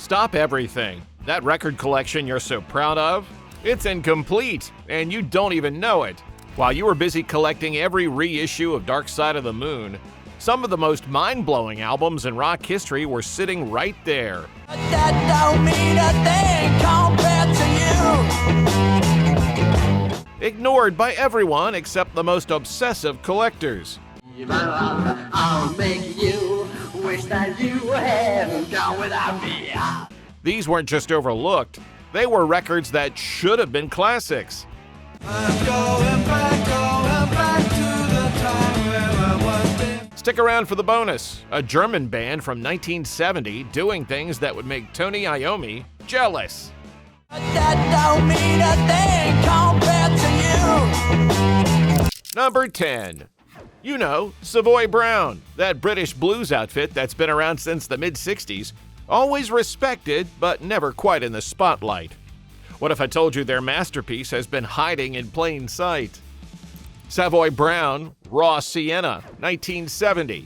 Stop everything. That record collection you're so proud of? It's incomplete, and you don't even know it. While you were busy collecting every reissue of Dark Side of the Moon, some of the most mind-blowing albums in rock history were sitting right there. But that don't mean a thing compared to you. Ignored by everyone except the most obsessive collectors. I'll make you wish that you hadn't gone without me. These weren't just overlooked, they were records that should have been classics. I'm going back to the time where I was there. Stick around for the bonus, a German band from 1970 doing things that would make Tony Iommi jealous. But that don't mean a thing compared to you. Number 10. You know, Savoy Brown, that British blues outfit that's been around since the mid-60s, always respected but never quite in the spotlight. What if I told you their masterpiece has been hiding in plain sight? Savoy Brown, Raw Sienna, 1970.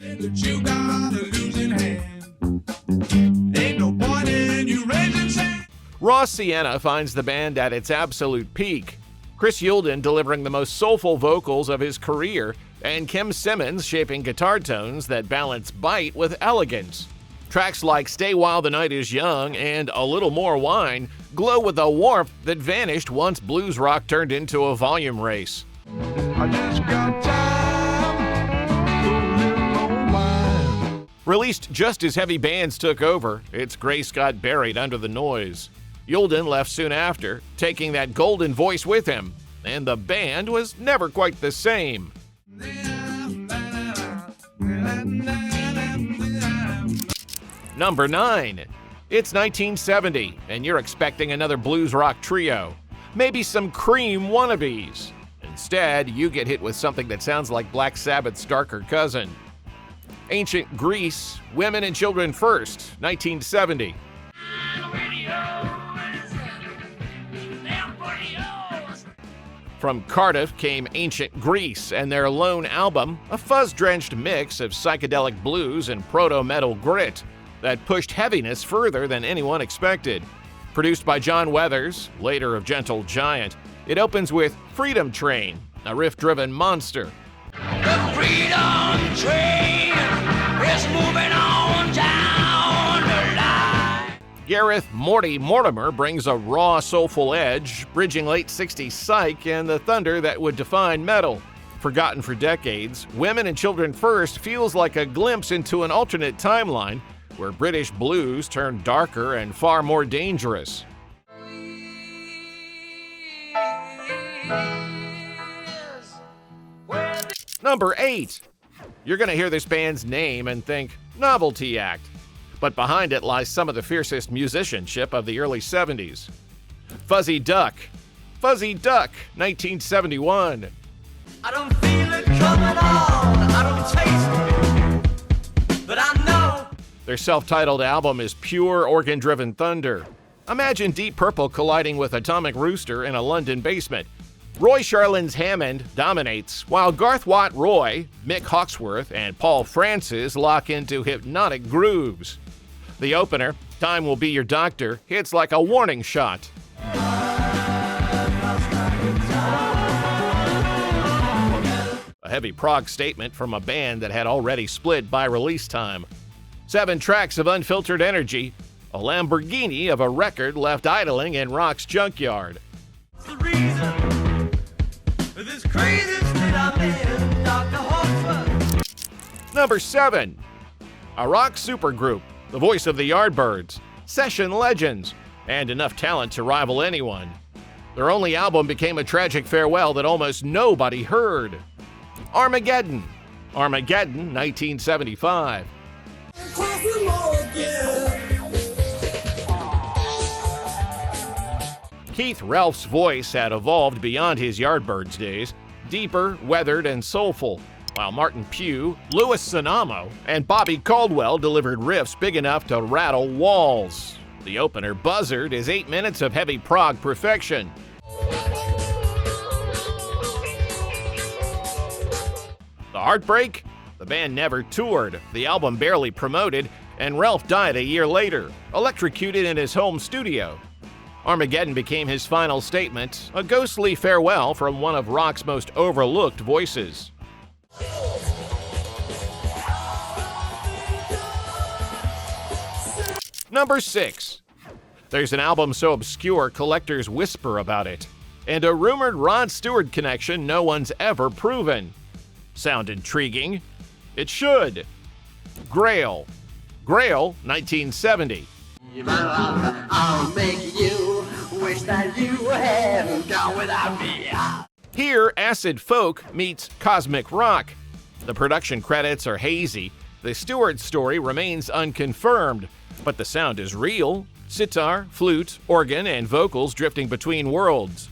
That you got a losing hand. Ain't no point in you raising sand. Raw Sienna finds the band at its absolute peak. Chris Yulden delivering the most soulful vocals of his career, and Kim Simmons shaping guitar tones that balance bite with elegance. Tracks like Stay While the Night is Young and A Little More Wine glow with a warmth that vanished once blues rock turned into a volume race. I just got time. A little more wine. Released just as heavy bands took over, its grace got buried under the noise. Yulden left soon after, taking that golden voice with him, and the band was never quite the same. Number 9. It's 1970, and you're expecting another blues rock trio. Maybe some Cream wannabes. Instead, you get hit with something that sounds like Black Sabbath's darker cousin. Ancient Greece, Women and Children First, 1970. From Cardiff came Ancient Greece and their lone album, a fuzz-drenched mix of psychedelic blues and proto-metal grit that pushed heaviness further than anyone expected. Produced by John Weathers, later of Gentle Giant, it opens with Freedom Train, a riff-driven monster. The freedom train is moving on down the line. Gareth Morty Mortimer brings a raw, soulful edge, bridging late 60s psych and the thunder that would define metal. Forgotten for decades, Women and Children First feels like a glimpse into an alternate timeline where British blues turned darker and far more dangerous. Number 8. You're going to hear this band's name and think, novelty act. But behind it lies some of the fiercest musicianship of the early 70s. Fuzzy Duck. Fuzzy Duck, 1971. I don't feel it coming on, I don't taste it, but I know. Their self-titled album is pure organ-driven thunder. Imagine Deep Purple colliding with Atomic Rooster in a London basement. Roy Charlin's Hammond dominates, while Garth Watt Roy, Mick Hawksworth, and Paul Francis lock into hypnotic grooves. The opener, Time Will Be Your Doctor, hits like a warning shot. A heavy prog statement from a band that had already split by release time. 7 tracks of unfiltered energy, a Lamborghini of a record left idling in rock's junkyard. The reason for this crazy state I'm in, Dr. Hawksworth. Number 7. A rock supergroup, the voice of the Yardbirds, session legends, and enough talent to rival anyone. Their only album became a tragic farewell that almost nobody heard. Armageddon. Armageddon, 1975. Keith Relf's voice had evolved beyond his Yardbirds days, deeper, weathered, and soulful, while Martin Pugh, Louis Sonamo, and Bobby Caldwell delivered riffs big enough to rattle walls. The opener, Buzzard, is 8 minutes of heavy prog perfection. The heartbreak? The band never toured, the album barely promoted, and Ralph died a year later, electrocuted in his home studio. Armageddon became his final statement, a ghostly farewell from one of rock's most overlooked voices. Number 6. There's an album so obscure collectors whisper about it, and a rumored Rod Stewart connection no one's ever proven. Sound intriguing? It should. Grail. Grail, 1970. I'll make you wish that you hadn't gone without me. Here, acid folk meets cosmic rock. The production credits are hazy. The Stewart story remains unconfirmed, but the sound is real. Sitar, flute, organ, and vocals drifting between worlds.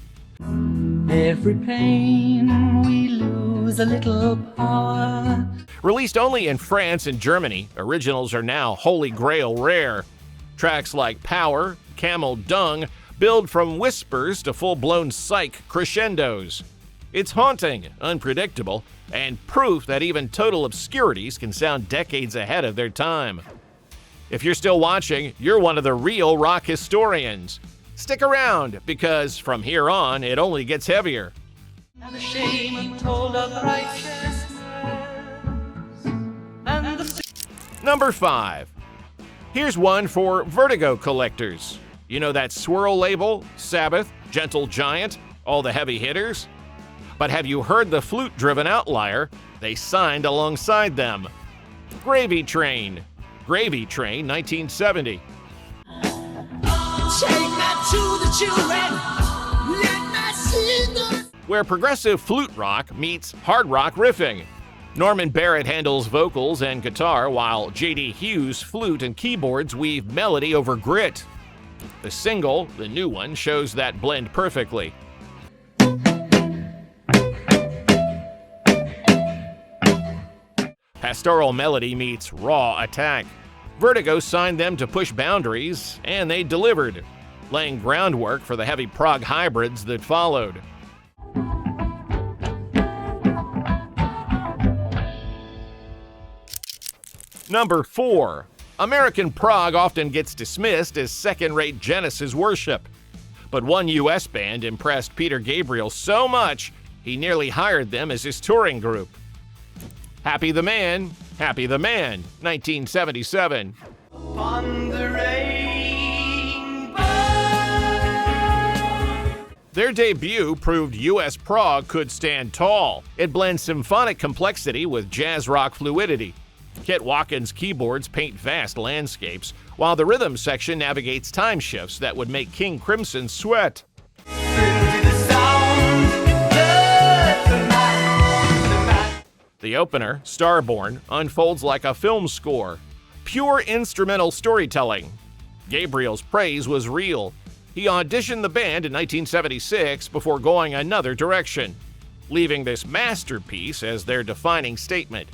Every pain we lose a little power. Released only in France and Germany, originals are now holy grail rare. Tracks like Power, Camel Dung build from whispers to full-blown psych crescendos. It's haunting, unpredictable, and proof that even total obscurities can sound decades ahead of their time. If you're still watching, you're one of the real rock historians. Stick around, because from here on, it only gets heavier. And the shame untold of righteousness. And the Number 5. Here's one for Vertigo collectors. You know that swirl label, Sabbath, Gentle Giant, all the heavy hitters? But have you heard the flute-driven outlier they signed alongside them? Gravy Train. Gravy Train, 1970. Take that to the children. Let me see the Where progressive flute rock meets hard rock riffing. Norman Barrett handles vocals and guitar, while J.D. Hughes' flute and keyboards weave melody over grit. The single, the new one, shows that blend perfectly. Pastoral melody meets raw attack. Vertigo signed them to push boundaries, and they delivered, laying groundwork for the heavy prog hybrids that followed. Number 4. American prog often gets dismissed as second-rate Genesis worship. But one U.S. band impressed Peter Gabriel so much, he nearly hired them as his touring group. Happy the Man, 1977. on the rainbow. Their debut proved U.S. prog could stand tall. It blends symphonic complexity with jazz rock fluidity. Kit Watkins' keyboards paint vast landscapes, while the rhythm section navigates time shifts that would make King Crimson sweat. The opener, Starborn, unfolds like a film score. Pure instrumental storytelling. Gabriel's praise was real. He auditioned the band in 1976 before going another direction, leaving this masterpiece as their defining statement.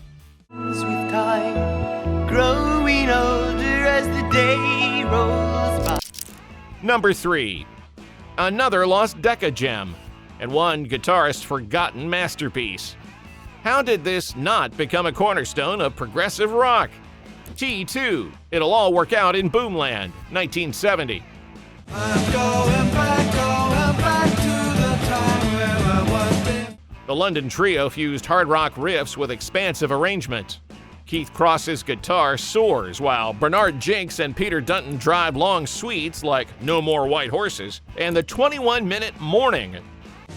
With time, growing older as the day rolls by. Number 3. Another lost Decca gem, and one guitarist's forgotten masterpiece. How did this not become a cornerstone of progressive rock? T2, It'll All Work Out in Boomland, 1970. I'm going back to the time where I was there. The London trio fused hard rock riffs with expansive arrangement. Keith Cross's guitar soars while Bernard Jinks and Peter Dunton drive long suites like No More White Horses and the 21-minute Morning.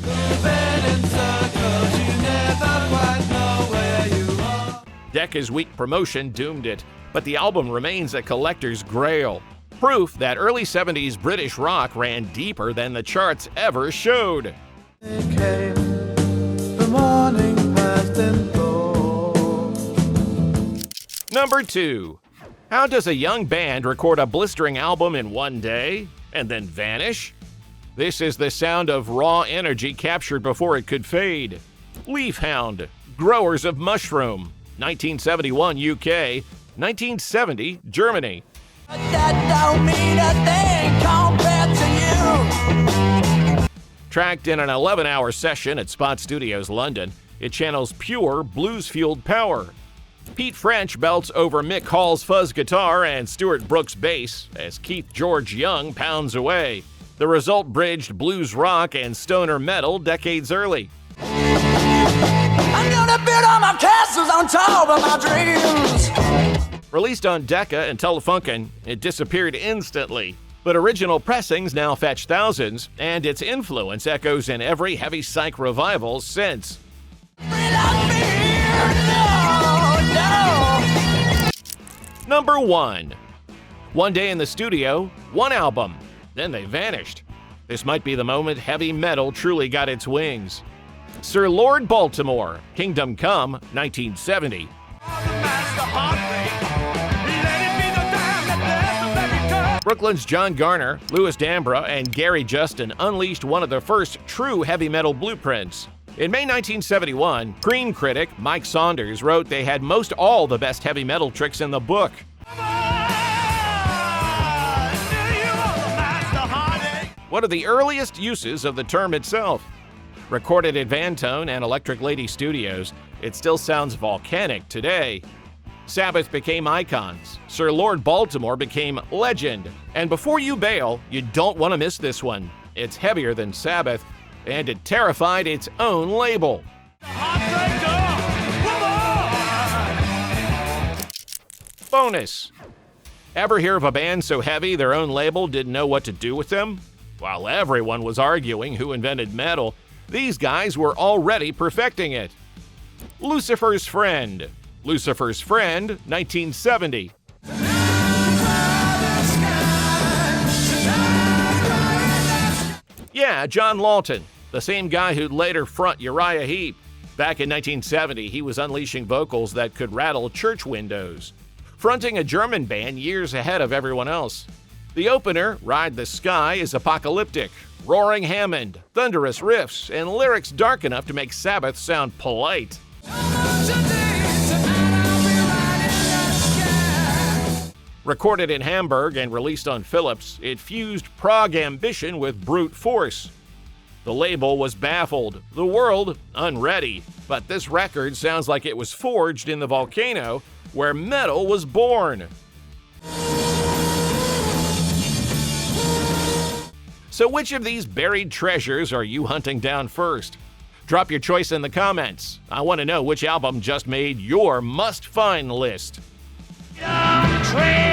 Moving in circles, you never quite know where you are. Decca's weak promotion doomed it, but the album remains a collector's grail. Proof that early 70s British rock ran deeper than the charts ever showed. It came, the morning passed and gone. Number 2. How does a young band record a blistering album in one day and then vanish? This is the sound of raw energy captured before it could fade. Leaf Hound, Growers of Mushroom, 1971 UK, 1970 Germany. That don't mean a thing compared to you. Tracked in an 11-hour session at Spot Studios London, it channels pure blues-fueled power. Pete French belts over Mick Hall's fuzz guitar and Stuart Brooks' bass as Keith George Young pounds away. The result bridged blues rock and stoner metal decades early. I'm gonna build all my castles on top of my dreams. Released on Decca and Telefunken, it disappeared instantly. But original pressings now fetch thousands, and its influence echoes in every heavy psych revival since. Number 1. One day in the studio, one album, then they vanished. This might be the moment heavy metal truly got its wings. Sir Lord Baltimore, Kingdom Come, 1970. Brooklyn's John Garner, Louis D'Ambra, and Gary Justin unleashed one of the first true heavy metal blueprints. In May 1971, Cream critic Mike Saunders wrote they had most all the best heavy metal tricks in the book. One of the earliest uses of the term itself. Recorded at Vantone and Electric Lady Studios, it still sounds volcanic today. Sabbath became icons, Sir Lord Baltimore became legend, and before you bail, you don't want to miss this one. It's heavier than Sabbath, and it terrified its own label. Bonus. Ever hear of a band so heavy their own label didn't know what to do with them? While everyone was arguing who invented metal, these guys were already perfecting it. Lucifer's Friend. Lucifer's Friend, 1970. Yeah, John Lawton, the same guy who'd later front Uriah Heep. Back in 1970, he was unleashing vocals that could rattle church windows, fronting a German band years ahead of everyone else. The opener, Ride the Sky, is apocalyptic, roaring Hammond, thunderous riffs, and lyrics dark enough to make Sabbath sound polite. Recorded in Hamburg and released on Philips, it fused prog ambition with brute force. The label was baffled, the world unready, but this record sounds like it was forged in the volcano where metal was born. So which of these buried treasures are you hunting down first? Drop your choice in the comments. I want to know which album just made your must-find list. Young train.